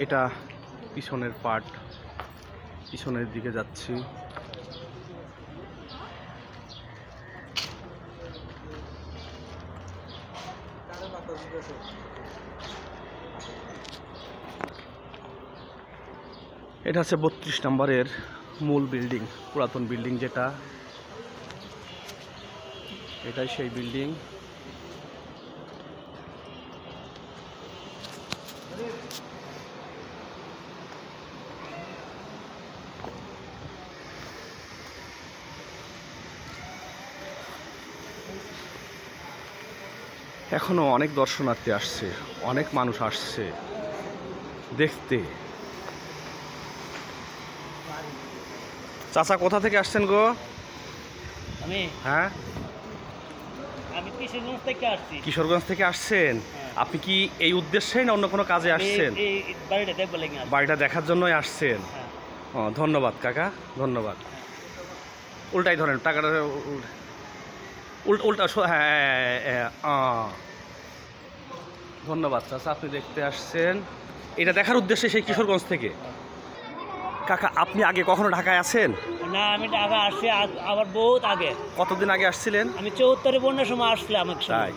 এটা পিছনের পার্ট, পিছনের দিকে যাচ্ছি। এটা হচ্ছে 32 নম্বরের মূল বিল্ডিং, পুরাতন বিল্ডিং যেটা, এটাই সেই বিল্ডিং। এখনো অনেক দর্শনার্থী আসছে, অনেক মানুষ আসছে দেখতে। চাচা কোথা থেকে আসছেন গো? আমি হ্যাঁ, আমি কিশোরগঞ্জ থেকে আসছি। কিশোরগঞ্জ থেকে আসছেন? আপনি কি এই উদ্দেশ্যেই না অন্য কোনো কাজে আসছেন? এই বাড়িটা দেখবো লেগে আসছি। বাড়িটা দেখার জন্যই আসছেন? ও, ধন্যবাদ কাকা, ধন্যবাদ। উল্টাই ধরেন টাকাটা, উল্টা। হ্যাঁ, ধন্যবাদ চাচা, আপনি দেখতে আসছেন, এটা দেখার উদ্দেশ্যে সেই কিশোরগঞ্জ থেকে। কাকা আপনি আগে কখনো ঢাকায় আছেন? না, আমি ঢাকা আসছি আবার বহুত আগে। কতদিন আগে আসছিলেন? আমি 74 বন্যার সময় আসছিলাম। তাই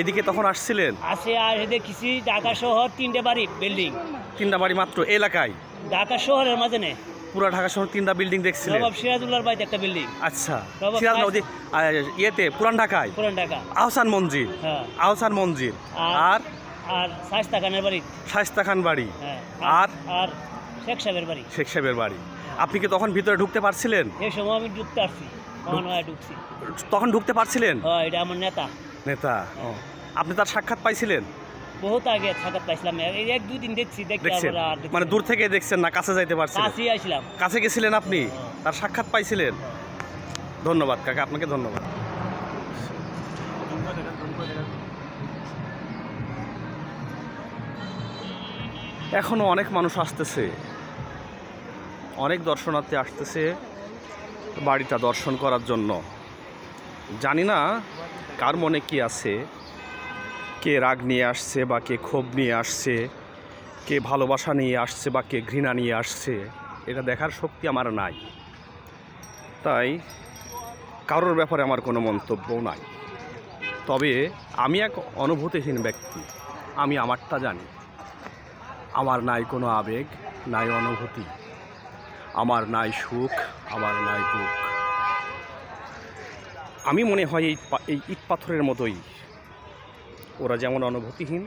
এদিকে তখন আসছিলেন? আসে আর দেখেছি ঢাকা শহর 3টে বাড়ি বিল্ডিং। 3টা বাড়ি মাত্র এলাকায়? ঢাকা শহরের মাঝে নেই, পুরো ঢাকা শহর 3টা বিল্ডিং দেখছিলেন? নবাব সিরাজুল্লাহর বাড়িতে একটা বিল্ডিং। আচ্ছা, সিরাজগঞ্জ ইয়েতে পুরান ঢাকায় পুরান ঢাকা আহসান মঞ্জিল। হ্যাঁ, আহসান মঞ্জিল। আর আর শায়েস্তা খানের বাড়ি, শায়েস্তা খান বাড়ি। হ্যাঁ, আর আর শেখ সাহেবের বাড়ি। শেখ সাহেবের বাড়ি। আপনি কি তখন ভিতরে ঢুকতে পারছিলেন? এই সময় আমি ঢুকতে আসছি, তখন হয় ঢুকছি। তখন ঢুকতে পারছিলেন? হ্যাঁ, এটা আমার নেতা। নেতা? আপনি তার সাক্ষাৎ পাইছিলেন? বহুত আগে সাক্ষাৎ পাইছিলাম, এই 1-2 দিন দেখছি। দেখছেন মানে দূর থেকে দেখছেন না, কাছে যাইতে পারছেন? কাছে আসলাম। কাছে গেছিলেন আপনি, তার সাক্ষাৎ পাইছিলেন? ধন্যবাদ কাকা, আপনাকে ধন্যবাদ। এখনো অনেক মানুষ আসতেছে, অনেক দর্শনার্থী আসতেছে বাড়িটা দর্শন করার জন্য। জানি না কার মনে কি আছে, কে রাগ নিয়ে আসছে বা কে ক্ষোভ নিয়ে আসছে, কে ভালোবাসা নিয়ে আসছে বা কে ঘৃণা নিয়ে আসছে, এটা দেখার শক্তি আমার নাই। তাই কারোর ব্যাপারে আমার কোনো মন্তব্য নাই। তবে আমি এক অনুভূতিহীন ব্যক্তি, আমি আমারটা জানি। আমার নাই কোনো আবেগ, নাই অনুভূতি, আমার নাই সুখ, আমার নাই দুঃখ। আমি মনে হয় এই ইট পাথরের মতোই, ওরা যেমন অনুভূতিহীন,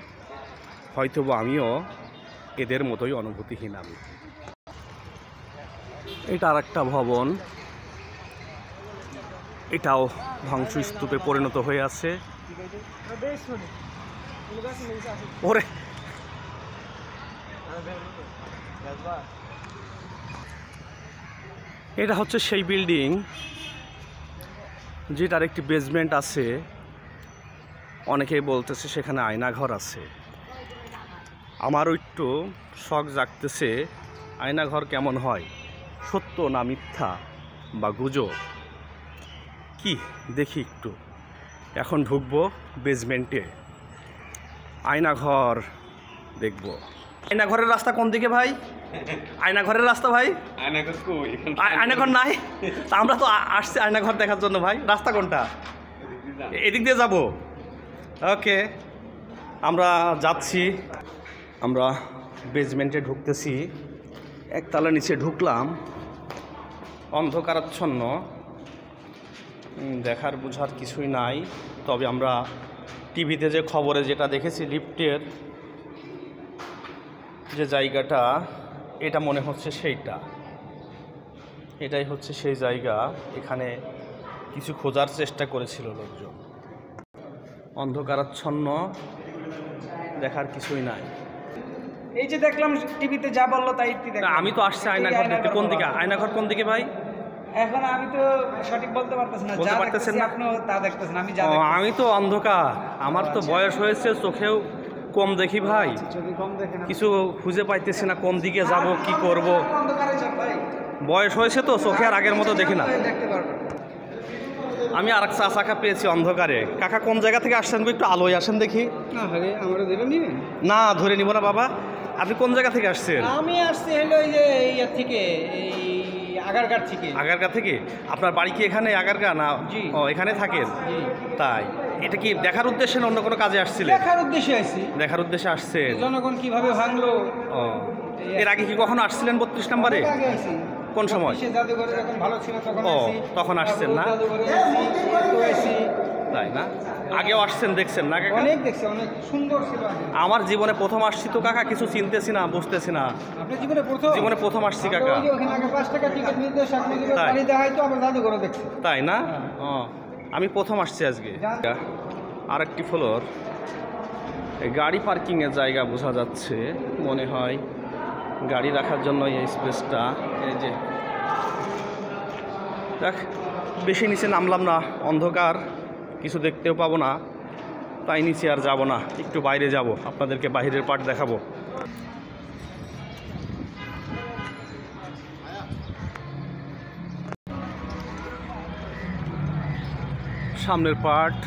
হয়তোবা আমিও এদের মতোই অনুভূতিহীন। আমি এটা আর একটা ভবন, এটাও ধ্বংসস্তূপে পরিণত হয়ে আছে। ওরে এটা হচ্ছে সেই বিল্ডিং যেটার একটি বেসমেন্ট আছে। অনেকেই বলতেছে সেখানে আয়নাঘর আছে। আমারও একটু শখ জাগতেছে, আয়নাঘর কেমন হয়, সত্য না মিথ্যা বা গুজব, কি দেখি একটু। এখন ঢুকবো বেসমেন্টে, আয়নাঘর দেখব। আয়নাঘরের রাস্তা কোন দিকে ভাই? আয়নাঘরের রাস্তা ভাই? আয়নাঘর নাই? তা আমরা তো আসছি আয়নাঘর দেখার জন্য ভাই। রাস্তা কোনটা? এদিক দিয়ে যাব। ওকে, আমরা যাচ্ছি। আমরা বেসমেন্টে ঢুকতেছি, একতলা নিচে ঢুকলাম, অন্ধকারাচ্ছন্ন, দেখার বোঝার কিছুই নাই। তবে আমরা টিভিতে যে খবরে যেটা দেখেছি, লিফটের যে জায়গাটা, এটা মনে হচ্ছে সেইটা, এটাই হচ্ছে সেই জায়গা। এখানে কিছু খোঁজার চেষ্টা করেছিল লোকজন। অন্ধকারাচ্ছন্ন, দেখার কিছুই নাই। এই যে দেখলাম টিভিতে যা বললো তাই দেখলাম। আমি তো আসছি আয়নাঘর দেখতে। কোন দিকে আয়নাঘর, কোন দিকে ভাই? এখন আমি তো সঠিক বলতে পারতেছি না, যা দেখতেছেন আপনি তা দেখতেছেন, আমি যা আমি তো অন্ধকার, আমার তো বয়স হয়েছে, চোখেও কম দেখি ভাই, কিছু খুঁজে পাইতেছি না, কোন দিকে যাব, কি করব। বয়স হয়েছে তো, চোখে আর আগের মতো দেখি না। আমি আর এক চাকা পেয়েছি অন্ধকারে। কাকা কোন জায়গা থেকে আসছেন? একটু আলোয় আসেন দেখি। না ধরে নিবেন? না ধরে নিব না বাবা, আপনি কোন জায়গা থেকে আসছেন? আমি আসছি হলো এই যে ইয়ার থেকে, এই আগারগাঁও থেকে। আগারগাঁ থেকে? আপনার বাড়ি কি এখানে আগারগাঁ না? জি। ও, এখানে থাকেন? জি। তাই এটা কি দেখার উদ্দেশ্যে না অন্য কোনো কাজে আসছিলেন? দেখার উদ্দেশ্যে আসছি দেখার উদ্দেশ্যে আসছেন। জনগণ কিভাবে ভাঙলো। ও, এর আগে কি কখনো আসছিলেন 32 নম্বরে? আগে আসি। কোন সময়? সে জাদুঘরে যখন ভালো ছিল তখন ও, আসি। তখন আসছেন না? জাদুঘরে আসি, এতো আসি। তাই না? আগেও আসছেন, দেখছেন না কাকা? অনেক দেখছি, অনেক সুন্দর ছিল আগে। আমার জীবনে প্রথম আসছি তো কাকা, কিছু চিনতেছি না, বুঝতেছি না। আপনার জীবনে প্রথম? জীবনে প্রথম আসছি আমরা কাকা। ওই যে ওখানে আগে 5 টাকা টিকিট নিতে শেখ মুজিবের তাই? বাড়ি দেখাই তো আমরা জাদুঘরে দেখছি। তাই না? ও, আমি প্রথম আসছি আজকে। আরেকটি ফ্লোর, এই গাড়ি পার্কিংয়ের জায়গা বোঝা যাচ্ছে, মনে হয় গাড়ি রাখার জন্য এই স্পেসটা। এই যে দেখ, বেশি নিচে নামলাম না, অন্ধকার, কিছু দেখতেও পাবো না, তাই নিচে আর যাব না, একটু বাইরে যাব, আপনাদেরকে বাইরের পার্ট দেখাবো। সামনের পার্ট।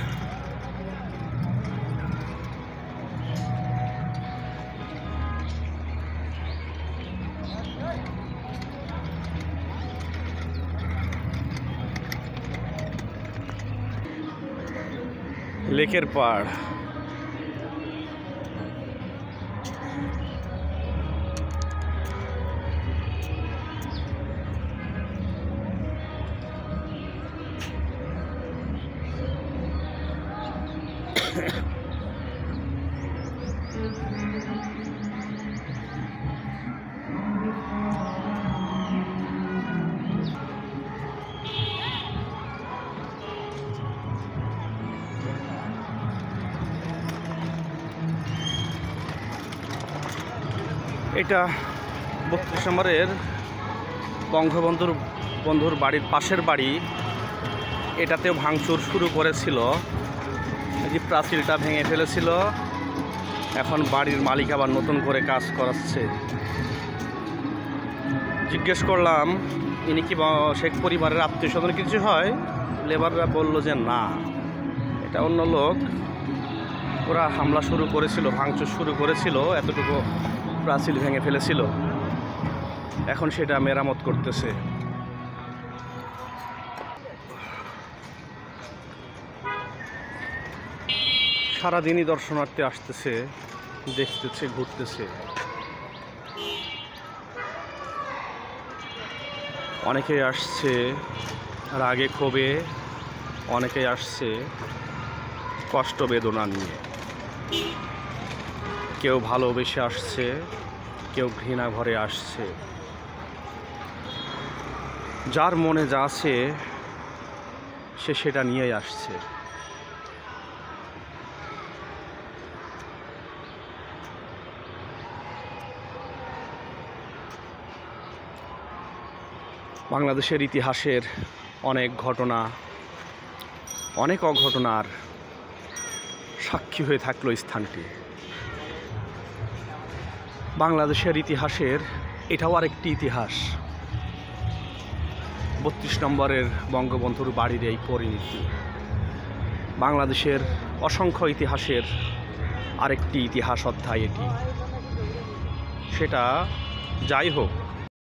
লেকের পাড়। এটা 32 নম্বরের বঙ্গবন্ধুর বাড়ির পাশের বাড়ি। এটাতেও ভাঙচুর শুরু করেছিল, এই যে প্রাচীরটা ভেঙে ফেলেছিল, এখন বাড়ির মালিক আবার নতুন করে কাজ করাচ্ছে। জিজ্ঞেস করলাম ইনি কি শেখ পরিবারের আত্মীয় স্বজন কিছু হয়? লেবাররা বললো যে না, এটা অন্য লোক। ওরা হামলা শুরু করেছিল, ভাঙচুর শুরু করেছিল, এতটুকু প্রাচীর ভেঙে ফেলেছিল, এখন সেটা মেরামত করতেছে। সারাদিনই দর্শনার্থী আসতেছে, দেখতেছে, ঘুরতেছে। অনেকেই আসছে রাগে ক্ষোভে, অনেকেই আসছে কষ্ট বেদনা নিয়ে। কেউ ভালোবেসে আসছে, কেউ ঘৃণা ভরে আসছে। যার মনে যা আছে সে সেটা নিয়েই আসছে। বাংলাদেশের ইতিহাসের অনেক ঘটনা, অনেক অঘটনার সাক্ষী হয়ে থাকলো স্থানটি। বাংলাদেশের ইতিহাসের এটাও আরেকটি ইতিহাস। 32 নম্বরের বঙ্গবন্ধুর বাড়ির এই পরিণতি বাংলাদেশের অসংখ্য ইতিহাসের আরেকটি ইতিহাস অধ্যায় এটি। সেটা যাই হোক,